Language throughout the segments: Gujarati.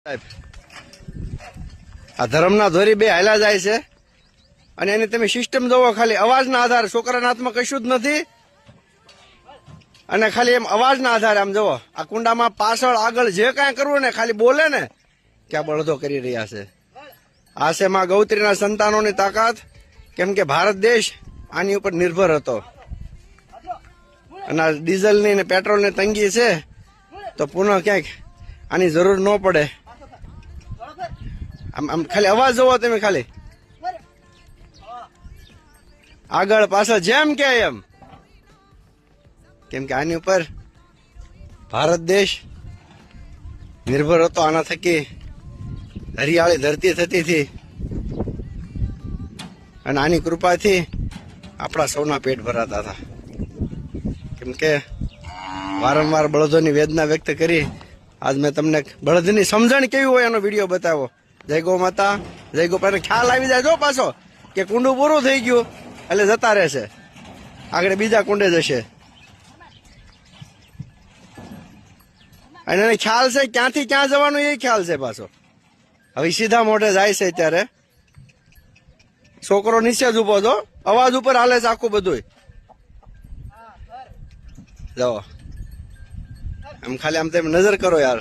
આ ધર્મના ધોરી બે હાલ્યા જાય છે અને એની તમે સિસ્ટમ જોવો, ખાલી અવાજના આધારે. છોકરાના હાથમાં કશું જ નથી અને ખાલી એમ અવાજના આધારે આમ જોવો, આ કુંડામાં પાછળ આગળ જે કાંઈ કરવું ને ખાલી બોલે ને ક્યાં બળદો કરી રહ્યા છે. આ છે માં ગૌત્રીના સંતાનોની તાકાત. કેમ કે ભારત દેશ આની ઉપર નિર્ભર હતો અને આ ડીઝલની ને પેટ્રોલની તંગી છે તો પુનઃ ક્યાંક આની જરૂર ન પડે. આમ ખાલી અવાજ જોવો તમે, ખાલી આગળ પાછળ જેમ કે એમ. કેમ કે આની ઉપર ભારત દેશ નિર્ભર હતો. આના થકી હરિયાળી ધરતી થતી હતી અને આની કૃપાથી આપણા સૌના પેટ ભરાતા હતા. કેમ કે વારંવાર બળદોની વેદના વ્યક્ત કરી આજ મેં તમને બળદની સમજણ કેવી હોય એનો વિડીયો બતાવો. જય ગૌ માતા, જય ગોપાલ. ખ્યાલ આવી જાય જો પાછો કે કુંડું પૂરું થઈ ગયું એટલે જતા રહેશે, આગળ બીજા કુંડે જશે. અને એને ખ્યાલ છે ક્યાંથી ક્યાં જવાનું એ ખ્યાલ છે પાછો. હવે સીધા મોઢે જાય છે ત્યારે છોકરો નીચે જ ઉભો છો, અવાજ ઉપર હાલે છે આખું બધું. જાઓ આમ ખાલી આમ તમે નજર કરો યાર,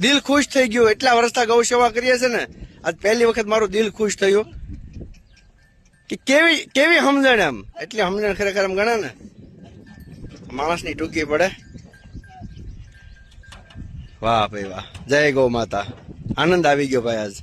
દિલ ખુશ થઈ ગયું. એટલા વર્ષથી ગૌ સેવા કરીએ છે ને, આજ પહેલી વખત મારું દિલ ખુશ થયું કે કેવી સમજણ. એમ એટલી સમજણ ખરેખર એમ ગણે ને માણસની ટૂંકી પડે. વાહ ભાઈ વાહ, જય ગૌ માતા. આનંદ આવી ગયો ભાઈ આજ.